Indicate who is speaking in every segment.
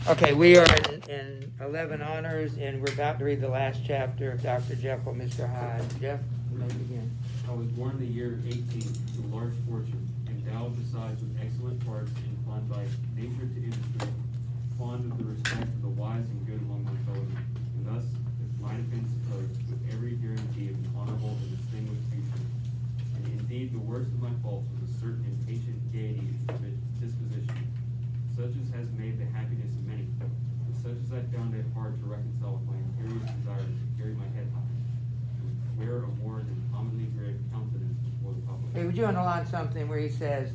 Speaker 1: Okay, we are in 11 honors, and we're about to read the last chapter of Dr. Jekyll, Mr. Hyde. Jeff, you may begin.
Speaker 2: I was born in the year 18 to a large fortune, endowed besides with excellent parts, inclined by nature to industry, fond of the respect of the wise and good among my fellow men, and thus, as might have been supposed, with every guarantee of an honorable and distinguished future. And indeed, the worst of my faults was a certain impatient gaiety of disposition, such as has made the happiness of many, but such as I found it hard to reconcile with my imperious desire to carry my head high, to wear a more than commonly grave countenance before the public.
Speaker 1: Hey, would you underline something where he says,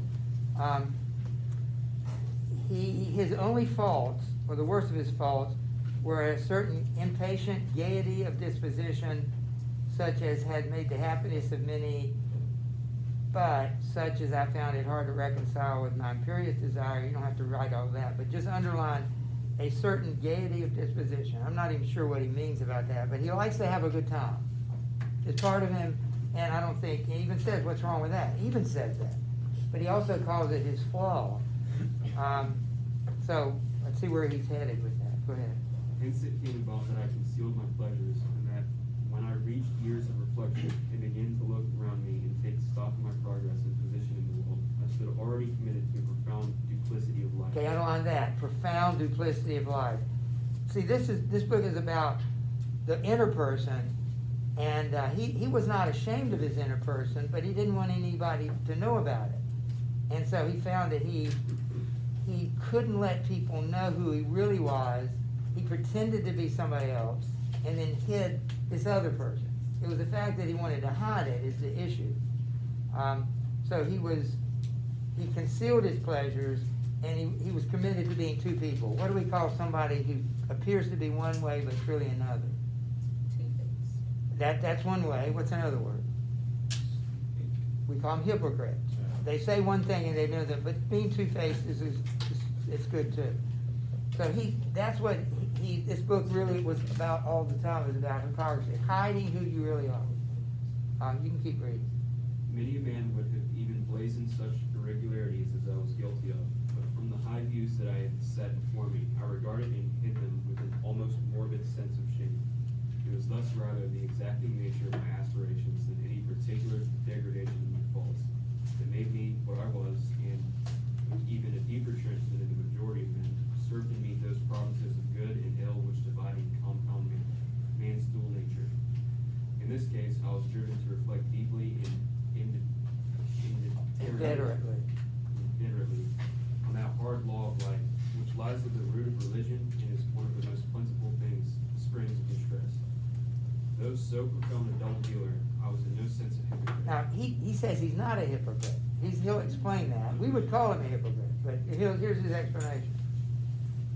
Speaker 1: his only faults, or the worst of his faults, were a certain impatient gaiety of disposition, such as had made the happiness of many, but such as I found it hard to reconcile with my imperious desire. You don't have to write all that, but just underline a certain gaiety of disposition. I'm not even sure what he means about that, but he likes to have a good time. It's part of him, and I don't think, he even says, what's wrong with that? He even says that. But he also calls it his flaw. So let's see where he's headed with that. Go ahead.
Speaker 2: Hence it came about that I concealed my pleasures, and that when I reached years of reflection and began to look around me and take stock of my progress and position in the world, I stood already committed to a profound duplicity of life.
Speaker 1: Okay, underline that. Profound duplicity of life. See, this book is about the inner person, and he was not ashamed of his inner person, but he didn't want anybody to know about it. And so he found that he couldn't let people know who he really was. He pretended to be somebody else and then hid this other person. It was the fact that he wanted to hide it is the issue. So he concealed his pleasures, and he was committed to being two people. What do we call somebody who appears to be one way but is really another? Two-faced. That's one way. What's another word? We call them hypocrites. They say one thing and they do that, but being two-faced is good too. So that's what this book really was about all the time, is about hypocrisy, hiding who you really are. You can keep reading.
Speaker 2: Many a man would have even blazoned such irregularities as I was guilty of, but from the high views that I had set before me, I regarded and hid them with an almost morbid sense of shame. It was thus rather the exacting nature of my aspirations than any particular degradation of my faults that made me what I was, and with even a deeper trench than in the majority of men, served to meet those provinces of good and ill which divide and compound man's dual nature. In this case, I was driven to reflect deeply and inveterately on that hard law of life, which lies at the root of religion and is one of the most plentiful springs of distress. Though so profound a double dealer, I was in no sense a hypocrite.
Speaker 1: Now, he says he's not a hypocrite. He'll explain that. We would call him a hypocrite, but here's his explanation.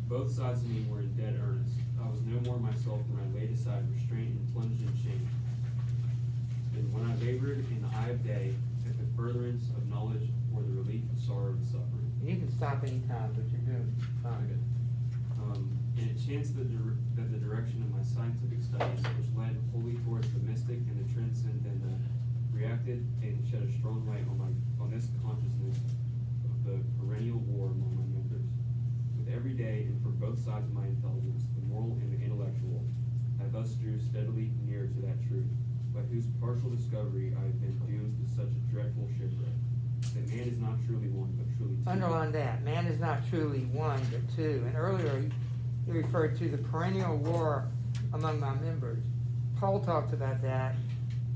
Speaker 2: Both sides of me were in dead earnest. I was no more myself when I laid aside restraint and plunged in shame. And when I labored in the eye of day at the furtherance of knowledge or the relief of sorrow and suffering.
Speaker 1: You can stop any time, but you're doing fine.
Speaker 2: And it chanced that the direction of my scientific studies, which led wholly towards the mystic and the transcendental, reacted and shed a strong light on this consciousness of the perennial war among my members. With every day, and for both sides of my intelligence, the moral and the intellectual, I thus drew steadily near to that truth, by whose partial discovery I have been doomed to such a dreadful shipwreck, that man is not truly one, but truly two.
Speaker 1: Underline that. Man is not truly one, but two. And earlier, he referred to the perennial war among my members. Paul talks about that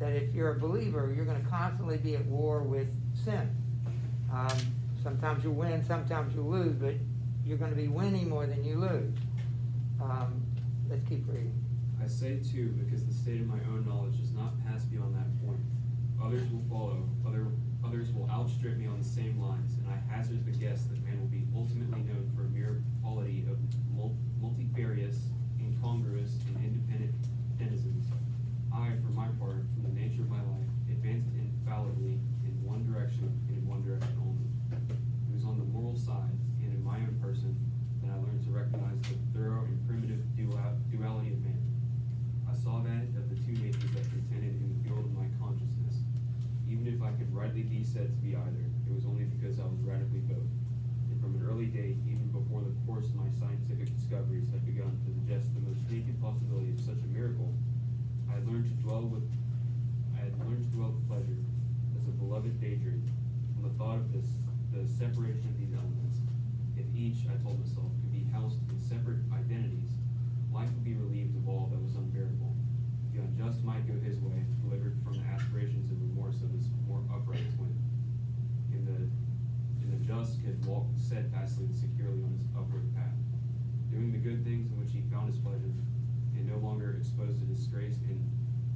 Speaker 1: if you're a believer, you're going to constantly be at war with sin. Sometimes you'll win, sometimes you'll lose, but you're going to be winning more than you lose. Let's keep reading.
Speaker 2: I say too, because the state of my own knowledge does not pass beyond that point. Others will follow, others will outstrip me on the same lines, and I hazard the guess that man will be ultimately known for a mere polity of multifarious, incongruous, and independent denizens. I, for my part, from the nature of my life, advanced infallibly in one direction and in one direction only. It was on the moral side, and in my own person, that I learned to recognize the thorough and primitive duality of man. I saw that of the two natures that contended in the field of my consciousness. Even if I could rightly be said to be either, it was only because I was radically both. And from an early day, even exposed to disgrace and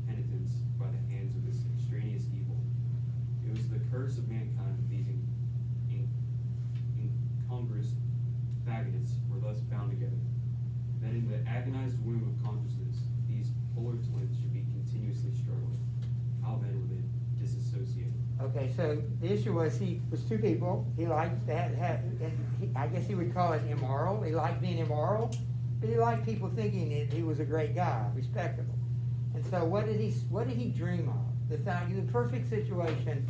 Speaker 2: penitence by the hands of this extraneous evil. It was the curse of mankind that these incongruous faggots were thus bound together, that in the agonized womb of consciousness, these polar twins should be continuously struggling. How then were they disassociated?
Speaker 1: Okay, so the issue was he was two people. He liked that, and I guess he would call it immoral. He liked being immoral, but he liked people thinking that he was a great guy, respectable. And so what did he dream of? The perfect situation,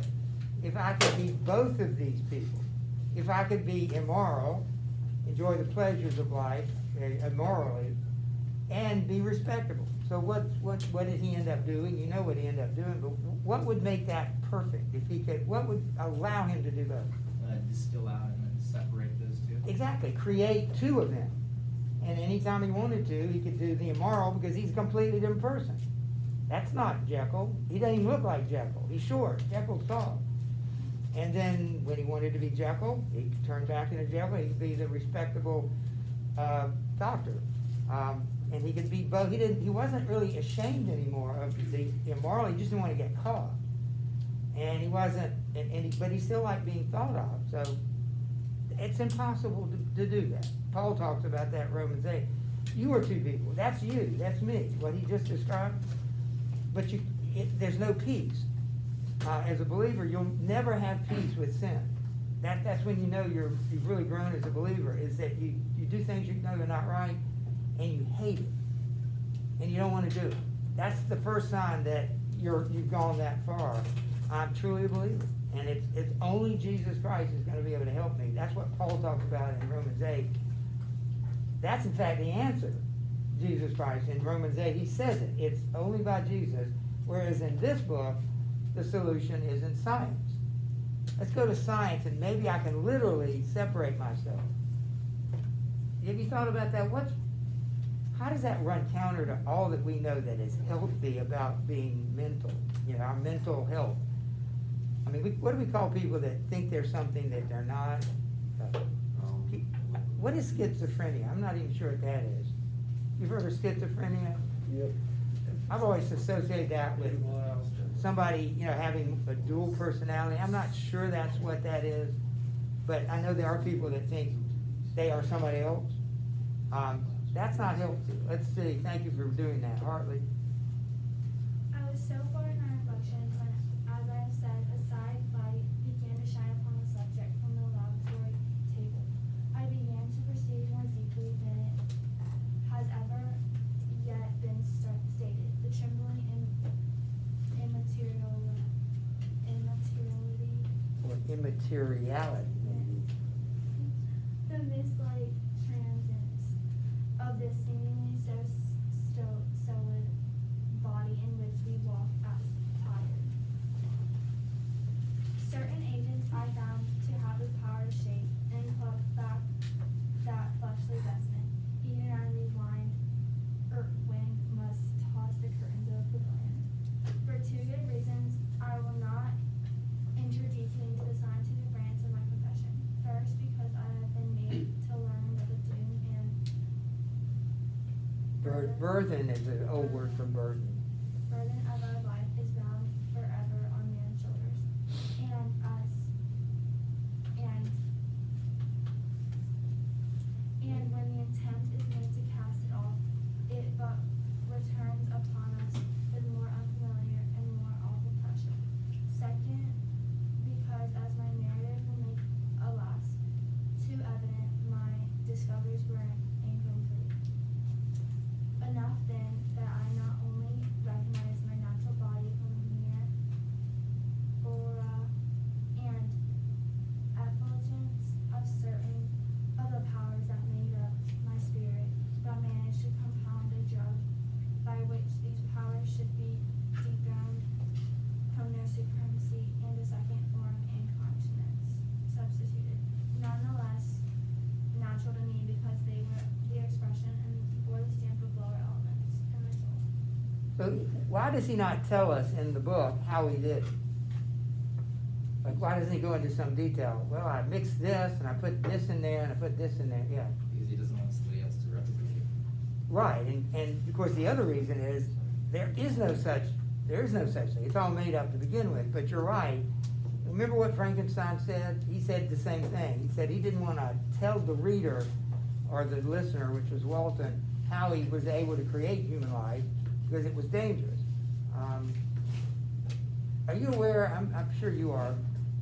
Speaker 1: if I could be both of these people, if I could be immoral, enjoy the pleasures of life immorally, and be respectable. So what did he end up doing? You know what he ended up doing, but what would make that perfect? If he could, what would allow him to do both?
Speaker 3: Distill out and then separate those two.
Speaker 1: Exactly, create two of them. And anytime he wanted to, he could do the immoral because he's a completely different person. That's not Jekyll. He doesn't even look like Jekyll. He's short. Jekyll's tall. And then when he wanted to be Jekyll, he turned back into Jekyll. He could be the respectable doctor. And he could be both. He wasn't really ashamed anymore of the immoral. He just didn't want to get caught. And he wasn't, but he still liked being thought of. So it's impossible to do that. Paul talks about that in Romans 8. You are two people. That's you. That's me. What he just described. But there's no peace. As a believer, you'll never have peace with sin. That's when you know you've really grown as a believer, is that you do things you know are not right, and you hate it, and you don't want to do it. That's the first sign that you've gone that far. I'm truly a believer, and it's only Jesus Christ is going to be able to help me. That's what Paul talks about in Romans 8. That's in fact the answer, Jesus Christ. In Romans 8, he says it. It's only by Jesus, whereas in this book, the solution is in science. Let's go to science, and maybe I can literally separate myself. Have you thought about that? How does that run counter to all that we know that is healthy about being mental, our mental health? I mean, what do we call people that think they're something that they're not? What is schizophrenia? I'm not even sure what that is. You've heard of schizophrenia?
Speaker 4: Yep.
Speaker 1: I've always associated that with somebody, having a dual personality. I'm not sure that's what that is, but I know there are people that think they are somebody else. That's not healthy. Let's see. Thank you for doing that, Hartley.
Speaker 5: I was so far in my reflections when, as I have said, a side light began to shine upon the subject from the laboratory table. I began to perceive more deeply than it has ever yet been stated. The trembling
Speaker 1: Or immateriality, maybe.
Speaker 5: the mist-like transience of this seemingly so solid body in which we walk as tired. Certain agents I found to have the power to shape and pluck back that fleshly vestment, even as a blind wind must toss the curtains of a pavilion. For two good reasons, I will not enter deeply into the scientific branch of my profession. First, because I have been made to learn that the doom and
Speaker 1: Burthen is an old word for burden.
Speaker 5: burden of our life is bound forever on man's shoulders, and when the attempt is made to cast it off, it but returns upon us with more unfamiliar and more awful pressure. Second, because as my narrative will make, alas, too evident, my discoveries were incomplete. Enough then that I not only recognize my natural body from the mere aura and effulgence of certain of the powers that made up my spirit, but managed to compound a drug by which these powers should be dethroned from their supremacy and a second form and consciousness substituted. Nonetheless, natural to me because they were the expression and bore the stamp of lower elements in my soul.
Speaker 1: So why does he not tell us in the book how he did it? Like, why doesn't he go into some detail? Well, I mixed this, and I put this in there, and I put this in there. Yeah.
Speaker 3: Because he doesn't want somebody else to replicate it.
Speaker 1: Right, and of course, the other reason is, there is no such thing. It's all made up to begin with, but you're right. Remember what Frankenstein said? He said the same thing. He said he didn't want to tell the reader or the listener, which was Walton, how he was able to create human life, because it was dangerous. Are you aware, I'm sure you are,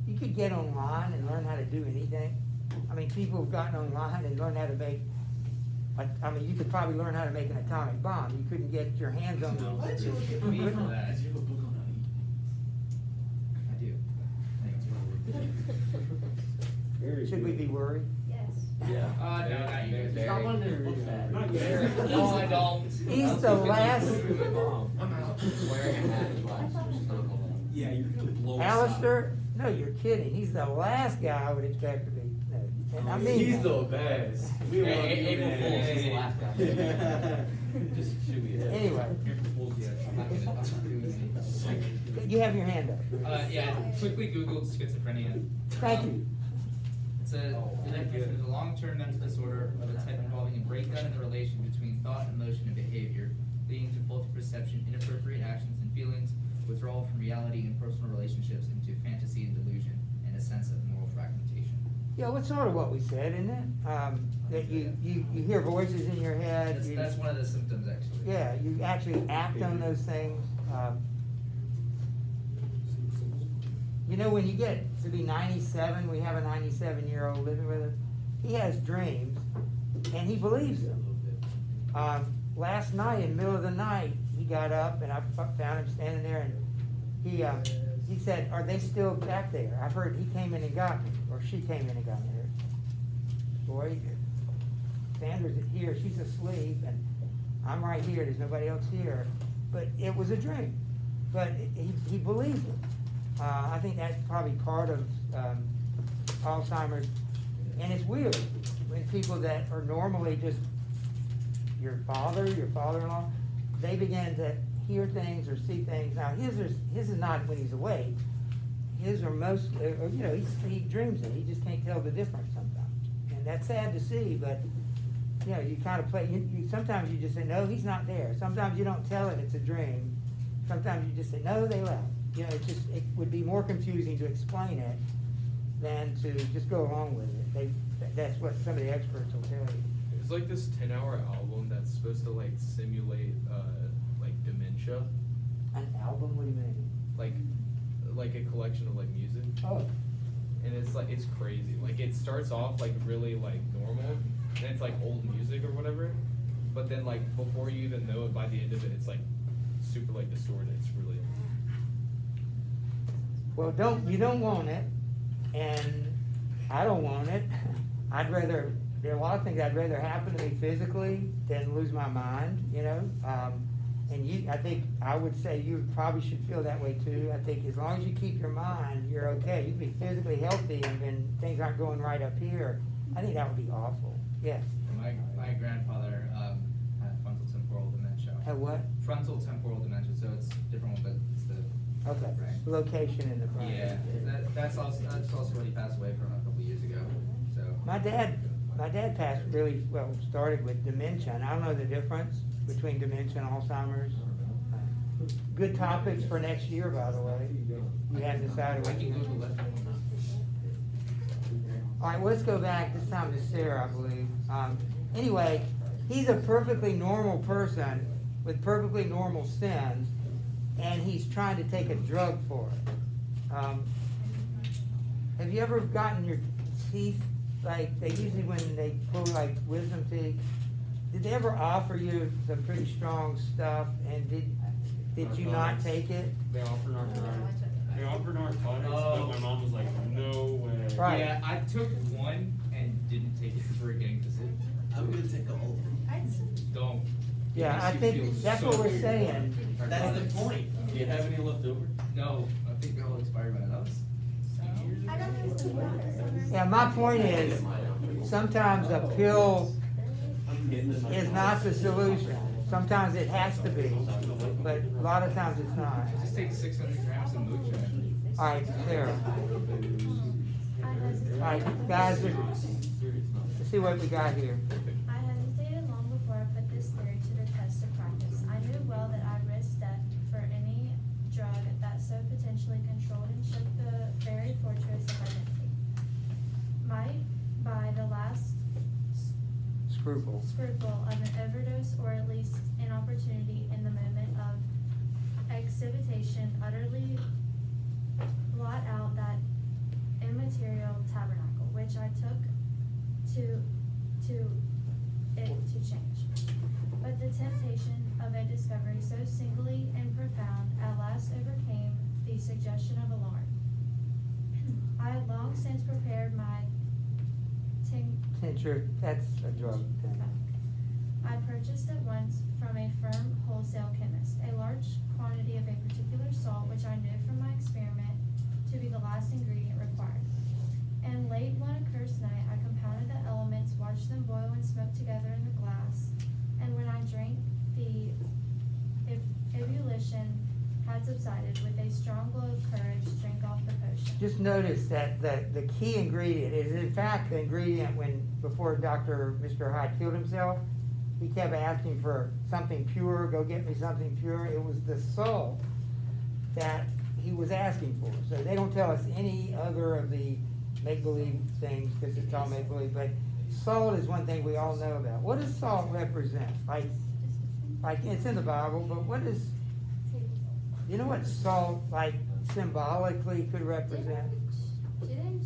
Speaker 1: you could get online and learn how to do anything. I mean, people have gotten online and learned how to make, I mean, you could probably learn how to make an atomic bomb. You couldn't get your hands on
Speaker 3: Why
Speaker 1: one.
Speaker 3: don't you look at me for that?
Speaker 4: Do you have a book on
Speaker 3: I do. Thank you.
Speaker 1: Should we be worried?
Speaker 5: Yes.
Speaker 4: Yeah.
Speaker 3: No, not you.
Speaker 4: Stop on there.
Speaker 2: Not
Speaker 4: Very.
Speaker 2: yet.
Speaker 3: No, I don't.
Speaker 1: He's the last,
Speaker 4: I'm out. Wearing a hat is why.
Speaker 2: Yeah, you're gonna blow us up.
Speaker 1: Alistair, no, you're kidding. He's the last guy I would expect to be. No. And I mean,
Speaker 4: He's the best.
Speaker 2: We love you,
Speaker 4: April
Speaker 2: man.
Speaker 4: Fool's, he's the last guy. Just shoot me.
Speaker 1: anyway,
Speaker 2: April Fool's, yeah.
Speaker 3: I'm not gonna do
Speaker 1: you have your hand up.
Speaker 3: anything. Yeah, I quickly Googled schizophrenia.
Speaker 1: Thank you.
Speaker 3: It's the definition is a long-term mental disorder of a type involving a breakdown in the relation between thought, emotion, and behavior, leading to faulty perception, inappropriate actions and feelings, withdrawal from reality and personal relationships into fantasy and delusion, and a sense of moral fragmentation.
Speaker 1: Yeah, well, it's sort of what we said, isn't it? That you hear voices in your head.
Speaker 3: That's one of the symptoms, actually.
Speaker 1: Yeah, you actually act on those things. You know, when you get to be 97, we have a 97-year-old living with us, he has dreams, and he believes them. Last night, in the middle of the night, he got up, and I found him standing there, and he said, "Are they still back there? I've heard he came in and got me," or she came in and got me. Boy, Sandra's here, she's asleep, and I'm right here, there's nobody else here. But it was a dream, but he believed it. I think that's probably part of Alzheimer's, and it's weird when people that are normally just your father-in-law, they begin to hear things or see things. Now his is not when he's awake. His are most, you know, he dreams it. He just can't tell the difference sometimes, and that's sad to see. But you know, you kind of play. You sometimes you just say no, he's not there. Sometimes you don't tell him it's a dream. Sometimes you just say no, they left. You know, it would be more confusing to explain it than to just go along with it. That's what some of the experts will tell you.
Speaker 6: It's like this 10-hour album that's supposed to like simulate like dementia,
Speaker 1: An album? What do you mean?
Speaker 6: like a collection of like music,
Speaker 1: Oh,
Speaker 6: and it's crazy. Like it starts off like really like normal, and it's like old music or whatever, but then like before you even know it, by the end of it, it's like super like distorted. It's really
Speaker 1: well, you don't want it, and I don't want it. There are a lot of things I'd rather happen to me physically than lose my mind, you know? And I think I would say you probably should feel that way too. I think as long as you keep your mind, you're okay. You can be physically healthy and then things aren't going right up here. I think that would be awful. Yes.
Speaker 3: My grandfather had frontal temporal dementia.
Speaker 1: Had what?
Speaker 3: Frontal temporal dementia, so it's a different one, but it's the
Speaker 1: Okay.
Speaker 3: brain.
Speaker 1: Location in the brain.
Speaker 3: Yeah, that's also what he passed away from a couple years ago. So
Speaker 1: My dad passed really, well, started with dementia, and I don't know the difference between dementia and Alzheimer's. Good topics for next year, by the way. You haven't decided
Speaker 3: I
Speaker 1: what
Speaker 3: can
Speaker 1: you.
Speaker 3: Google it.
Speaker 1: All right, well, let's go back this time to Sarah, I believe. Anyway, he's a perfectly normal person with perfectly normal sins, and he's trying to take a drug for it. Have you ever gotten your teeth, like, they usually when they pull like wisdom teeth, did they ever offer you some pretty strong stuff, and did you not take it?
Speaker 2: They offer narcotics. They offer narcotics, but my mom was like, no way.
Speaker 1: Right.
Speaker 3: Yeah, I took one and didn't take it for getting to sleep.
Speaker 4: I'm gonna take all of them.
Speaker 3: Don't.
Speaker 1: Yeah,
Speaker 3: It
Speaker 1: I
Speaker 3: makes you
Speaker 1: think
Speaker 3: feel
Speaker 1: that's
Speaker 3: so
Speaker 1: what we're
Speaker 3: weird.
Speaker 1: saying.
Speaker 4: That's the point. Do you have any left over?
Speaker 3: No, I think they're all expired by now.
Speaker 5: I don't understand.
Speaker 1: Yeah, my point is, sometimes a pill is not the solution. Sometimes it has to be, but a lot of times it's not.
Speaker 3: Just take 600 grams of moonshine.
Speaker 1: All right, Sarah. All right, guys, let's see what we got here.
Speaker 5: I hesitated long before I put this theory
Speaker 1: scruple.
Speaker 5: of an overdose or at least inopportunity in the moment of excitation utterly blot out that immaterial tabernacle which I took to change. But the temptation of a discovery so singly and profound at last overcame the suggestion of alarm. I had long since prepared my
Speaker 1: Tincture, that's a drug thing.
Speaker 5: I purchased at once from a firm wholesale chemist a large quantity of a particular salt which I knew from my experiment to be the last ingredient required. And late one accursed night I compounded the elements, watched them boil and smoke together in the glass, and when I drank, the ebullition had subsided. With a strong glow of courage, drank off the potion.
Speaker 1: Just notice that the key ingredient is in fact the ingredient before Mr. Hyde killed himself, he kept asking for something pure, go get me something pure. It was the salt that he was asking for. So they don't tell us any other of the make-believe things, because it's all make-believe, but salt is one thing we all know about. What does salt represent? Like it's in the Bible, but what is, you know what salt, like, symbolically could represent?
Speaker 7: Didn't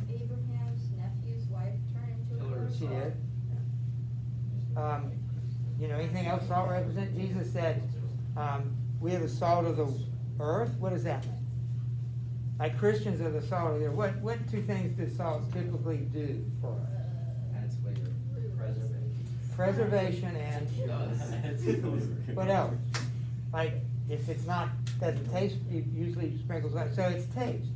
Speaker 7: Abraham's nephew's wife turn into a pillar of
Speaker 1: She
Speaker 7: salt?
Speaker 1: did. You know, anything else salt represent? Jesus said, we are the salt of the earth. What does that mean? Like Christians are the salt of the earth. What two things does salt typically do for us?
Speaker 4: Adds flavor.
Speaker 1: Preservation and what else? Like, if it's not, doesn't taste, it usually sprinkles on, so it's taste.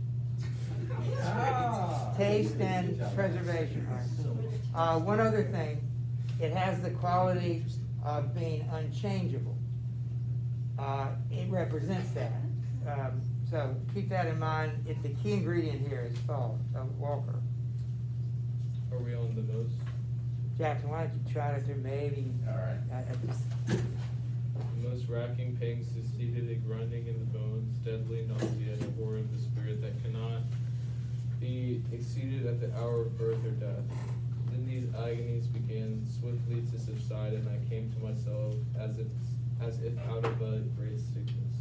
Speaker 1: Taste and preservation. One other thing, it has the quality of being unchangeable. It represents that. So keep that in mind. The key ingredient here is salt. Walker.
Speaker 6: Are we on the nose?
Speaker 1: Jackson, why don't you try to do maybe?
Speaker 4: All right.
Speaker 6: The most racking pangs succeeded, a grinding in the bones, deadly nausea, and a horror of the spirit that cannot be exceeded at the hour of birth or death. Then these agonies began swiftly to subside, and I came to myself as if out of a great sickness.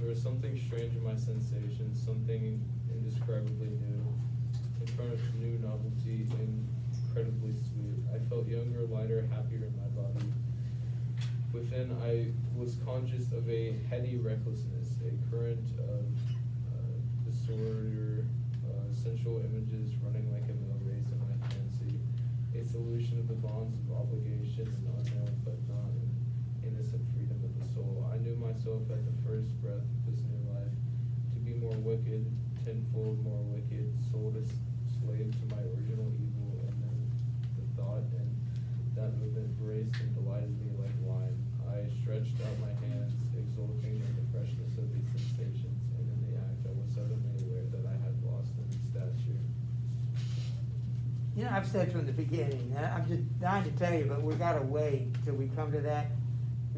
Speaker 6: There was something strange in my sensations, something indescribably new, in front of new novelty, incredibly sweet. I felt younger, lighter, happier in my body. Within, I was conscious of a heady recklessness, a current of disorder, sensual images running like a mill race in my fancy, a solution of the bonds of obligation and unknown but not an innocent freedom of the soul. I knew myself at the first breath of this new life to be more wicked, tenfold more wicked, sold as slave to my original evil, and then the thought and that movement braced and delighted me like wine. I stretched out my hands, exulting in the freshness of these sensations, and in the act I was suddenly aware that I had lost in stature.
Speaker 1: You know, I've said from the beginning, and I'm just dying to tell you, but we've got to wait till we come to that.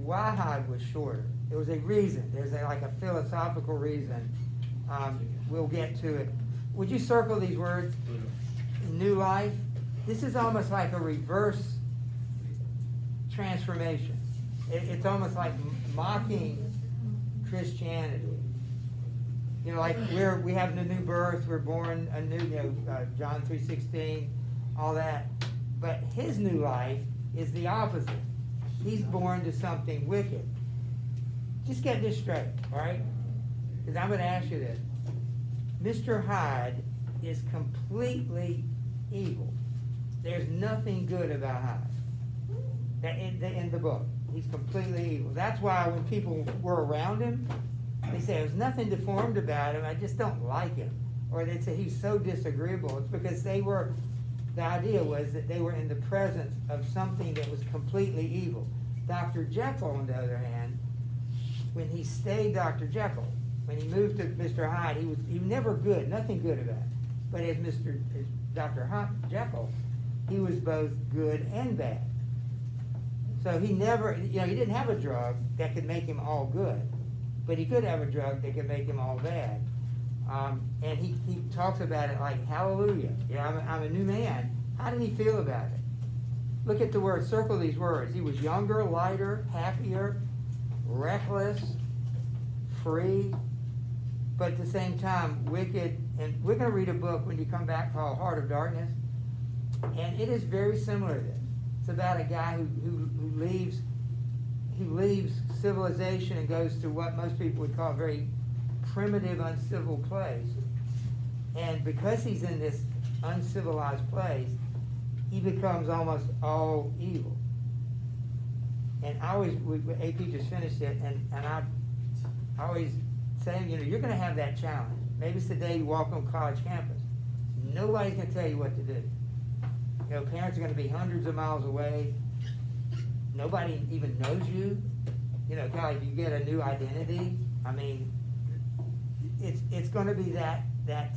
Speaker 1: Wahad was shorter. There was a reason. There's like a philosophical reason. We'll get to it. Would you circle these words? New life. This is almost like a reverse transformation. It's almost like mocking Christianity. You know, like we have the new birth, we're born anew, you know, John 3:16, all that. But his new life is the opposite. He's born to something wicked. Just get this straight, all right? Because I'm going to ask you this. Mr. Hyde is completely evil. There's nothing good about Hyde in the book. He's completely evil. That's why when people were around him, they say there's nothing deformed about him, I just don't like him. Or they'd say he's so disagreeable. It's because the idea was that they were in the presence of something that was completely evil. Dr. Jekyll, on the other hand, when he stayed Dr. Jekyll, when he moved to Mr. Hyde, he was never good, nothing good about it. But as Dr. Jekyll, he was both good and bad. So he never, you know, he didn't have a drug that could make him all good, but he could have a drug that could make him all bad. And he talks about it like, hallelujah, yeah, I'm a new man. How did he feel about it? look at the words, circle these words. He was younger, lighter, happier, reckless, free, but at the same time wicked. And we're going to read a book when you come back called Heart of Darkness, and it is very similar to this. It's about a guy who leaves civilization and goes to what most people would call a very primitive, uncivil place. And because he's in this uncivilized place, he becomes almost all evil. And I always, AP just finished it, and I always say, you're going to have that challenge. Maybe it's the day you walk on college campus. Nobody's going to tell you what to do. Parents are going to be hundreds of miles away. Nobody even knows you. Kind of like you get a new identity. I mean, it's going to be that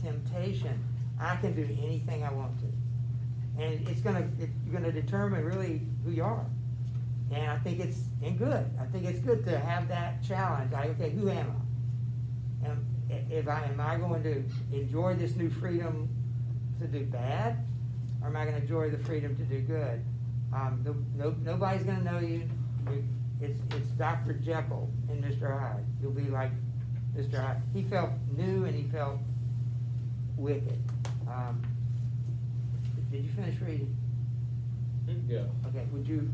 Speaker 1: temptation. I can do anything I want to, and you're going to determine really who you are. And I think it's good. I think it's good to have that challenge. Like, okay, who am I? Am I going to enjoy this new freedom to do bad, or am I going to enjoy the freedom to do good? Nobody's going to know you. It's Dr. Jekyll and Mr. Hyde. You'll be like Mr. Hyde. He felt new and he felt wicked. Did you finish reading?
Speaker 6: Yeah.
Speaker 1: Okay, would you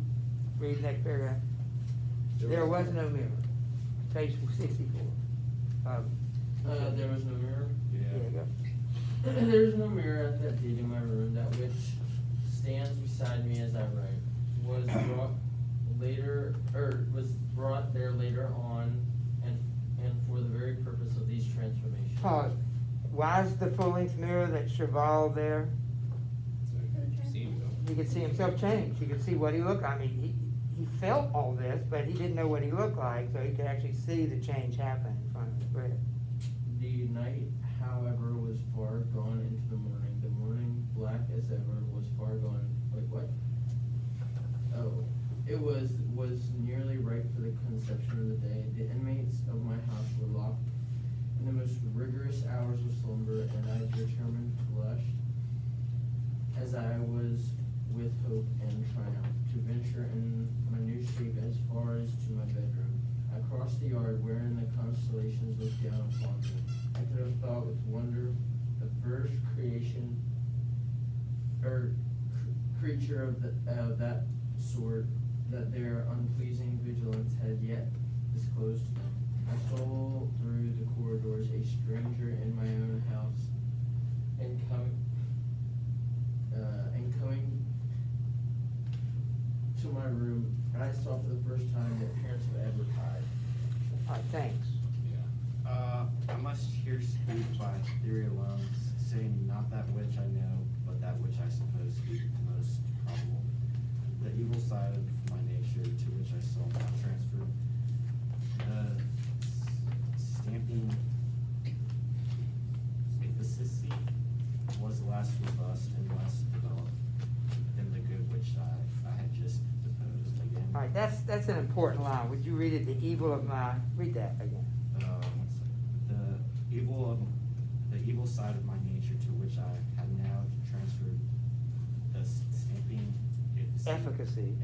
Speaker 1: read the next paragraph? There was no mirror. Page 64.
Speaker 4: There was no mirror.
Speaker 1: Yeah, go.
Speaker 4: There is no mirror at that date in my room. That which stands beside me as I write was brought there later on, and for the very purpose of these transformations.
Speaker 1: Pause. Why is the full-length mirror that Cheval there? He could see himself change. He could see what he looked like. I mean, he felt all this, but he didn't know what he looked like, so he could actually see the change happen in front of his bread.
Speaker 4: The night, however, was far gone into the morning. The morning, black as ever, was far gone. Wait, what? Oh, it was nearly ripe for the conception of the day. The inmates of my house were locked in the most rigorous hours of slumber, and I determined, flushed as I was with hope and triumph, to venture in my new shape as far as to my bedroom. I crossed the yard wherein the constellations looked down upon me. I could have thought with wonder the first creation or creature of that sort, that their unpleasing vigilance had yet disclosed to them. I stole through the corridors, a stranger in my own house, and coming to my room, I saw for the first time the appearance of Edward Hyde.
Speaker 1: All right, thanks.
Speaker 8: I must here speak by theory alone, saying not that which I know, but that which I suppose to be most probable. The evil side of my nature, to which I saw now transferred, the stamping efficacy was less robust and less developed than the good which I had just deposed. Again.
Speaker 1: All right, that's an important line. Would you read it? Read that again.
Speaker 8: The evil side of my nature, to which I had now transferred the stamping
Speaker 1: Efficacy.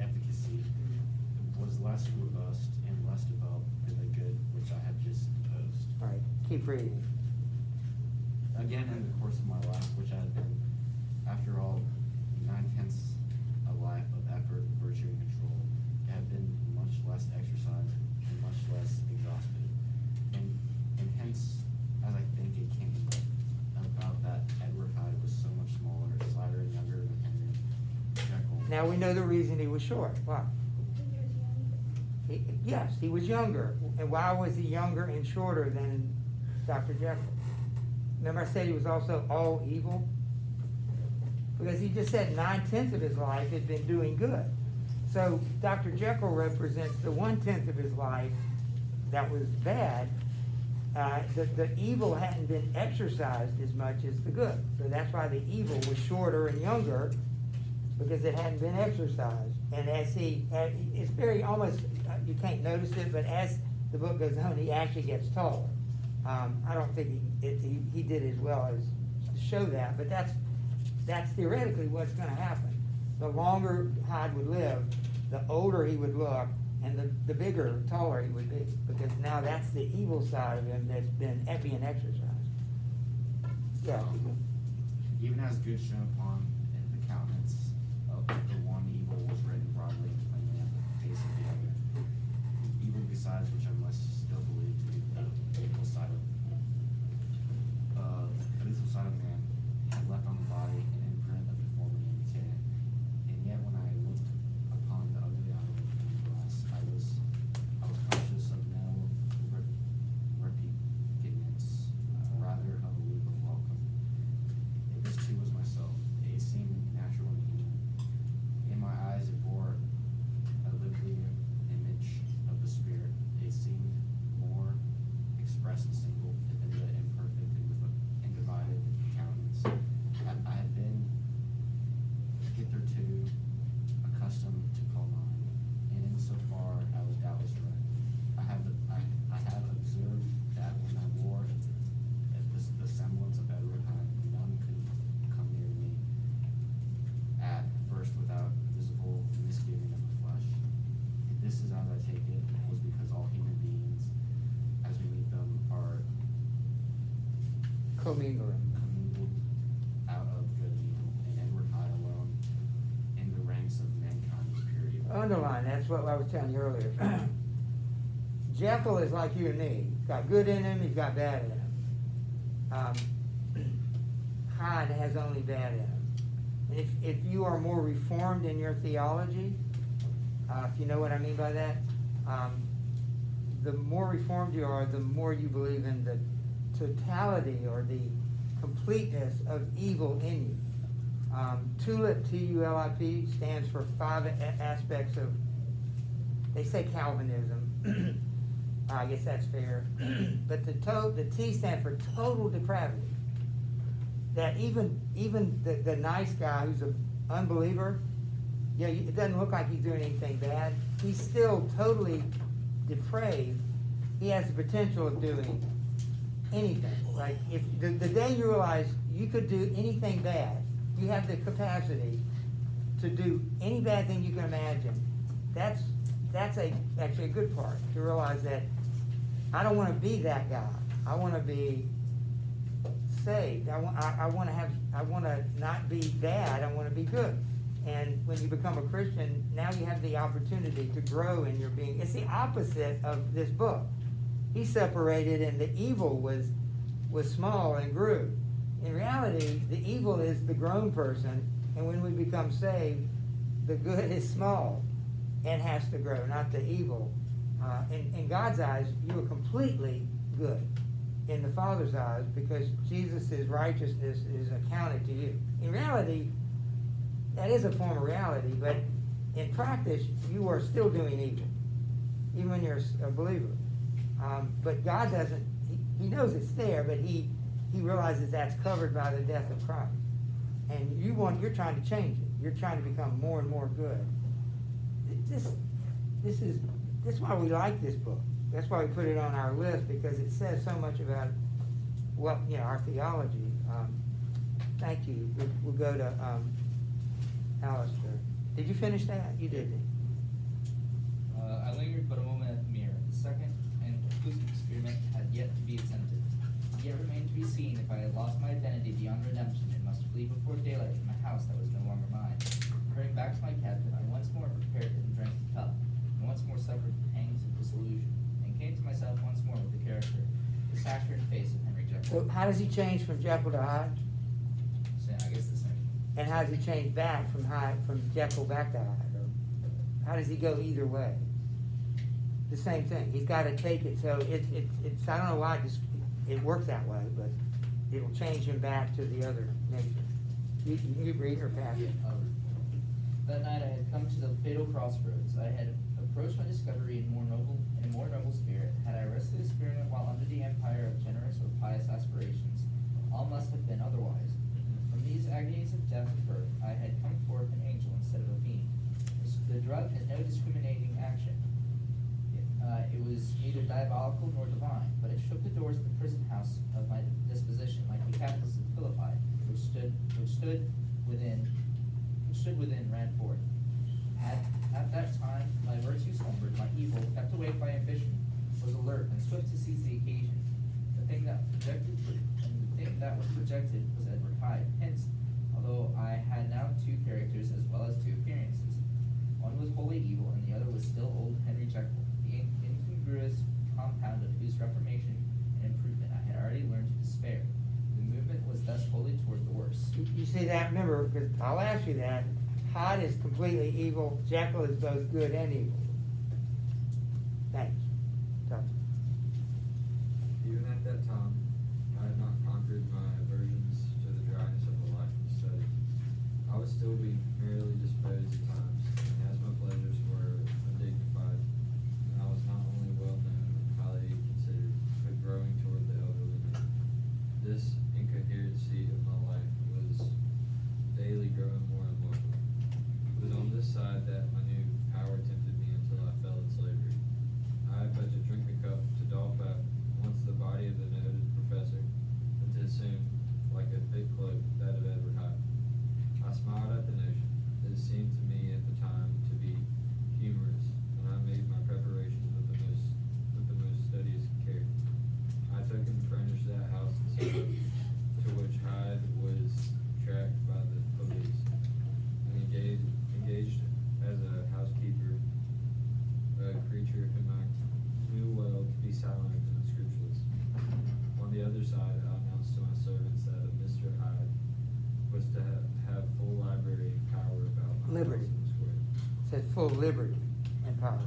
Speaker 8: was less robust and less developed than the good which I had just deposed.
Speaker 1: All right, keep reading.
Speaker 8: Again, in the course of my life, which I had been, after all, 9/10 a life of effort, virtue, and control, it had been much less exercised and much less exhausted. And hence, as I think it came about that Edward Hyde was so much smaller, slighter, and younger than Henry Jekyll.
Speaker 1: Now we know the reason he was short. Why? Yes, he was younger. And why was he younger and shorter than Dr. Jekyll? Remember I said he was also all evil? Because he just said 9/10 of his life had been doing good. So Dr. Jekyll represents the 1/10 of his life that was bad. The evil hadn't been exercised as much as the good. So that's why the evil was shorter and younger, because it hadn't been exercised. And it's very almost, you can't notice it, but as the book goes on, he actually gets taller. I don't think he did as well as to show that, but that's theoretically what's going to happen. the longer Hyde would live, the older he would look, and the bigger, taller he would be, because now that's the evil side of him that's been being exercised. Yeah.
Speaker 8: Even as good shone upon in the countenance of the one, evil was written broadly and plainly on the face of the other. Evil besides which I must still believe to be the evil side of man had left on the body an imprint of deformity and decay. And yet when I looked upon the ugly idol in the glass, I was conscious of no repugnance, rather of a look of welcome. This too was myself. It seemed natural and human. In my eyes it bore a lively image of the spirit. It seemed more express and single than the imperfect and divided countenance. I had been hitherto accustomed to call mine, and in so far I was doubtless right. I have observed that when I wore the semblance of Edward Hyde, none could come near me at first without visible misgiving of the flesh. This is as I take it, was because all human beings, as we meet them, are
Speaker 1: Commingling.
Speaker 8: commingled out of good and evil, and Edward Hyde alone in the ranks of mankind is pure evil.
Speaker 1: Underline, that's what I was telling you earlier. Jekyll is like you and me. He's got good in him, he's got bad in him. Hyde has only bad in him. And if you are more reformed in your theology, if you know what I mean by that, the more reformed you are, the more you believe in the totality or the completeness of evil in you. TULIP, T-U-L-I-P, stands for 5 aspects of, they say Calvinism. I guess that's fair. But the T stands for total depravity. That even the nice guy who's an unbeliever, you know, it doesn't look like he's doing anything bad. He's still totally depraved. He has the potential of doing anything. Like if the day you realize you could do anything bad, you have the capacity to do any bad thing you can imagine. That's actually a good part, to realize that I don't want to be that guy. I want to be saved. I want to not be bad. I want to be good. And when you become a Christian, now you have the opportunity to grow in your being. It's the opposite of this book. He separated, and the evil was small and grew. In reality, the evil is the grown person, and when we become saved, the good is small and has to grow, not the evil. In God's eyes, you are completely good. In the Father's eyes, because Jesus' righteousness is accounted to you. In reality, that is a form of reality, but in practice, you are still doing evil, even when you're a believer. But God doesn't, he knows it's there, but he realizes that's covered by the death of Christ. And you're trying to change it. You're trying to become more and more good. This is why we like this book. That's why we put it on our list, because it says so much about our theology. Thank you. We'll go to Alistair. Did you finish that? You did.
Speaker 3: I lingered but a moment at the mirror. The second and conclusive experiment had yet to be attempted. It yet remained to be seen if I had lost my identity beyond redemption and must flee before daylight from a house that was no longer mine. Turning back to my cabin, I once more prepared and drank the cup, and once more suffered the pangs of disillusion, and came to myself once more with the character, the saccharine face of Henry Jekyll.
Speaker 1: So how does he change from Jekyll to Hyde?
Speaker 3: I guess the same.
Speaker 1: And how does he change back from Jekyll back to Hyde? Or how does he go either way? The same thing. He's got to take it. So it's I don't know why it works that way, but it'll change him back to the other nature. You read or pass it?
Speaker 3: That night I had come to the fatal crossroads. I had approached my discovery in a more noble spirit. Had I rested experiment while under the empire of generous or pious aspirations, all must have been otherwise. From these agonies of death and birth, I had come forth an angel instead of a fiend. The drug had no discriminating action. It was neither diabolical nor divine, but it shook the doors of the prison house of my disposition, like the castles of Philippi, which stood within stood within ran forth. At that time, my virtue slumbered, my evil, kept awake by ambition, was alert and swift to seize the occasion. The thing that was projected was Edward Hyde. Hence, although I had now two characters as well as two appearances, one was wholly evil and the other was still old Henry Jekyll, the incongruous compound of whose reformation and improvement I had already learned to despair. The movement was thus wholly toward the worse.
Speaker 1: You see that, remember, because I'll ask you that, Hyde is completely evil, Jekyll is both good and evil. Thanks. Dr.
Speaker 9: Even at that time, I had not conquered my aversions to the dryness of a life of study. I was still being merely disposed at times, and as my pleasures were undignified, and I was not only well known and highly considered, but growing toward the elderly man. This incoherency of my life was daily growing more unlawful. It was on this side that my new power tempted me until I fell in slavery. I had but to drink the cup to doff at once the body of the noted professor, and to assume, like a thick cloak, that of Edward Hyde. I smiled at the notion. It seemed to me at the time to be humorous, and I made my preparations with the most studious care. I took and furnished that house in secret, to which Hyde was tracked by the police, and engaged as a housekeeper, a creature whom I knew well to be silent and unscrupulous. On the other side, I announced to my servants that a Mr. Hyde was to have full library and power about my
Speaker 1: Liberty.
Speaker 9: house in the square.
Speaker 1: It says full liberty and power.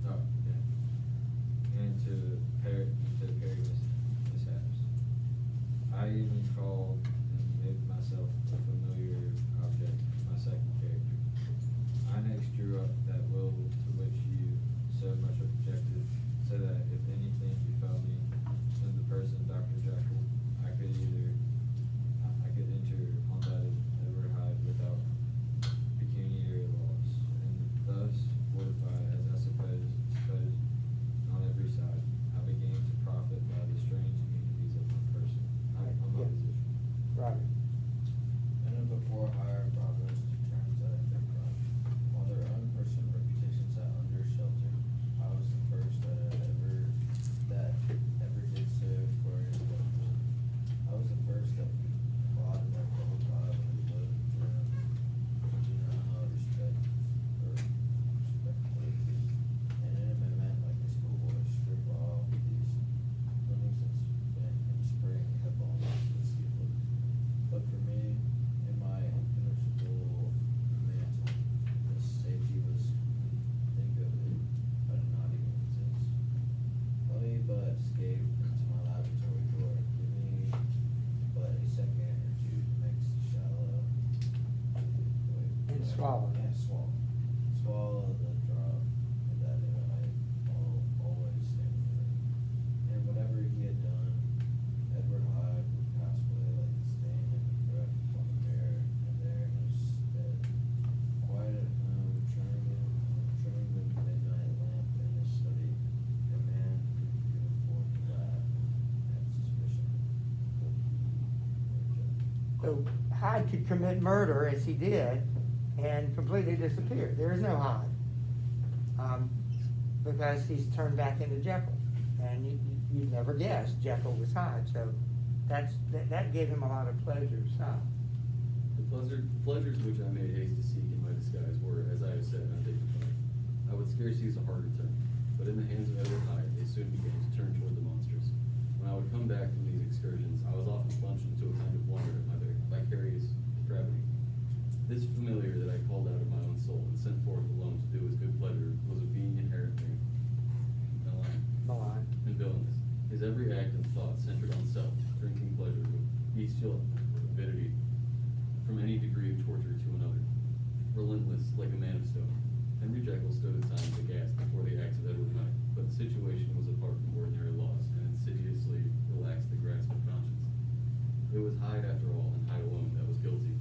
Speaker 9: Oh, yeah. And to parry mishaps. I even called and made myself a familiar object, my second character. I next drew up that will to which you so much objected, so that if anything befell me in the person Dr. Jekyll, I could enter on that of Edward Hyde without pecuniary loss, and thus fortified, as I supposed on every side, I began to profit by the strange immunities of my person, on my
Speaker 1: Yeah.
Speaker 9: position.
Speaker 1: Right.
Speaker 4: And then before higher progress to terms that I think of, while their own personal reputations sat under shelter, I was the first that ever did so for his pleasures. I was the first that applauded their public eye when he lived general respectfully, and in a moment, like a schoolboy, strip off these limits and spring headlong into the sea of liberty. But for me, in my impenetrable mantle, this safety was, think of it, I did not even exist. Let me but escape into my laboratory door. Give me but a second or two to mix the shallow.
Speaker 1: And swallow.
Speaker 4: Yeah, swallow. Swallow the drop that I always stand for. And whatever he had done, Edward Hyde would pass away like the stain in the breath upon the mirror, and there in his stead, quiet at home, trimming the midnight lamp in his study, a man who could afford to laugh at suspicion.
Speaker 1: So Hyde could commit murder, as he did, and completely disappear. There is no Hyde. Because he's turned back into Jekyll. And you'd never guess Jekyll was Hyde, so that gave him a lot of pleasure. So,
Speaker 10: The pleasures which I made haste to seek in my disguise were, as I have said, undignified. I would scarce use a harder term, but in the hands of Edward Hyde, they soon began to turn toward the monstrous. When I would come back from these excursions, I was often plunged into a kind of wonder at my vicarious depravity. This familiar that I called out of my own soul and sent forth alone to do his good pleasure was a being inherently
Speaker 1: malign.
Speaker 10: and villainous. His every act and thought centered on self, drinking pleasure with bestial avidity from any degree of torture to another. Relentless, like a man of stone, Henry Jekyll stood at times aghast before the acts of Edward Hyde, but the situation was apart from ordinary laws, and insidiously relaxed the grasp of conscience. It was Hyde, after all, and Hyde alone, that was guilty.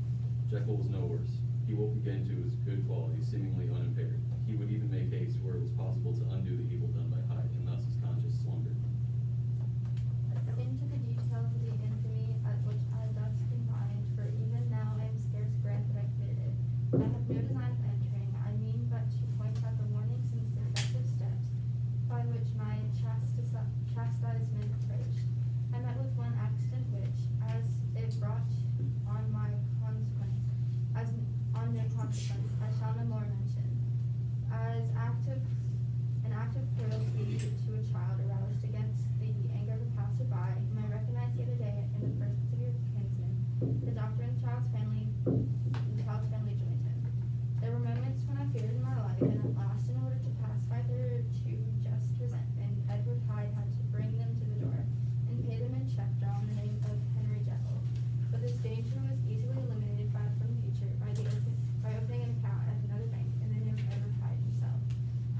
Speaker 10: Jekyll was no worse. He woke again to his good qualities, seemingly unimpaired. He would even make haste where it was possible to undo the evil done by Hyde, and thus his conscience slumbered.
Speaker 7: Into the details of the infamy at which I thus combined, for even now I am scarce granted
Speaker 5: no design of entering, I mean but to point out the warnings and successive steps by which my chastisement approached. I met with one accident which, as it brought on my consequence, as on no consequence, I shall no more mention. As an act of cruelty to a child aroused against the anger of a passerby, whom I recognized the other day in the presence of your kinsman, the doctor and the child's family joined him. There were moments when I feared in my life, and at last, in order to pacify their too just resentment, Edward Hyde had to bring them to the door, and pay them in check drawn the name of Henry Jekyll. But this danger was easily eliminated from the future by opening an account at another bank in the name of Edward Hyde himself.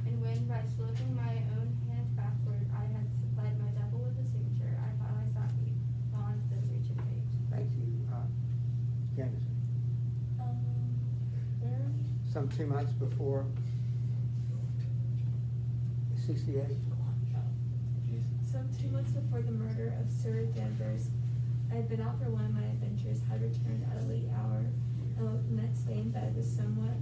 Speaker 5: And when, by sloping my own hand backward, I had supplied my devil with a signature, I thought I saw beyond the reach of fate.
Speaker 1: Thank you, Jameson.
Speaker 5: Where are we?
Speaker 1: Some 2 months before 68.
Speaker 11: Some 2 months before the murder of Sir Danvers, I had been out for one of my adventures, had returned at a late hour, and woke the next day in bed with somewhat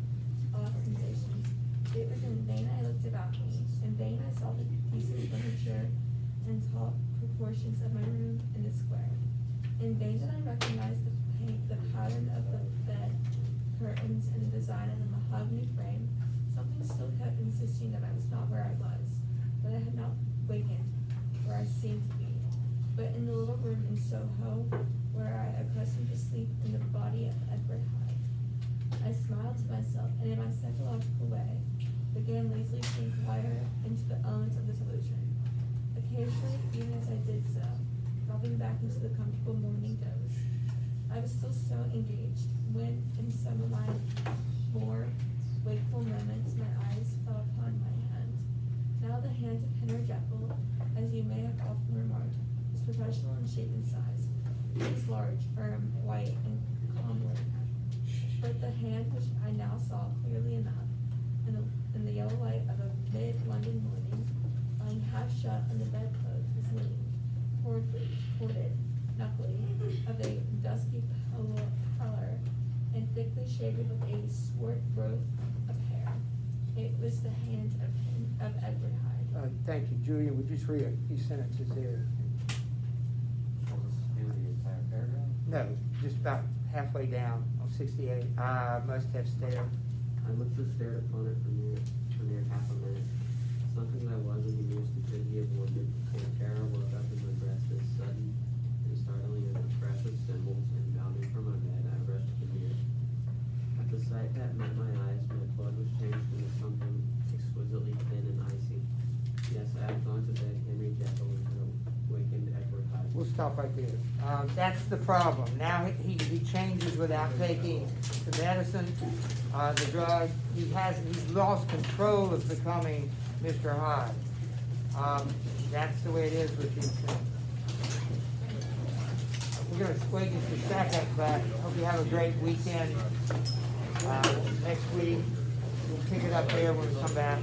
Speaker 11: odd sensations. It was in vain I looked about me, in vain I saw the pieces of furniture and tall proportions of my room in the square. In vain did I recognize the pattern of the bed curtains and the design of the mahogany frame. Something still kept insisting that I was not where I was, that I had not wakened where I seemed to be, but in the little room in Soho where I accustomed to sleep in the body of Edward Hyde. I smiled to myself, and in my psychological way began lazily to inquire into the elements of the solution. Occasionally, even as I did so, dropping back into the comfortable morning doze. I was still so engaged when, in some of my more wakeful moments, my eyes fell upon my hand. Now the hand of Henry Jekyll, as you may have often remarked, is professional in shape and size. It is large, firm, white, and comely. But the hand which I now saw clearly enough, in the yellow light of a mid-London morning, lying half shut on the bedclothes, was lean, corded, knuckly, of a dusky pallor, and thickly shaded with a swart growth of hair. It was the hand of Edward Hyde.
Speaker 1: Thank you. Julia, would you just read a few sentences there?
Speaker 8: Shall this do the entire paragraph?
Speaker 1: No, just about halfway down on 68. I must have stared.
Speaker 12: I looked and stared upon it for near half a minute. Something that I was in the mere stupidity of wonder, and terror woke up in my breast as sudden and startling as a crash of cymbals, and bounding from my bed, I rushed to the mirror. At the sight that met my eyes, my blood was changed into something exquisitely thin and icy. Yes, I had gone to bed Henry Jekyll and awakened Edward Hyde.
Speaker 1: We'll stop right there. That's the problem. Now he changes without taking the medicine, the drug. He's lost control of becoming Mr. Hyde. That's the way it is with these things. We're gonna wait just a second, but hope you have a great weekend. Next week, we'll pick it up there when we come back.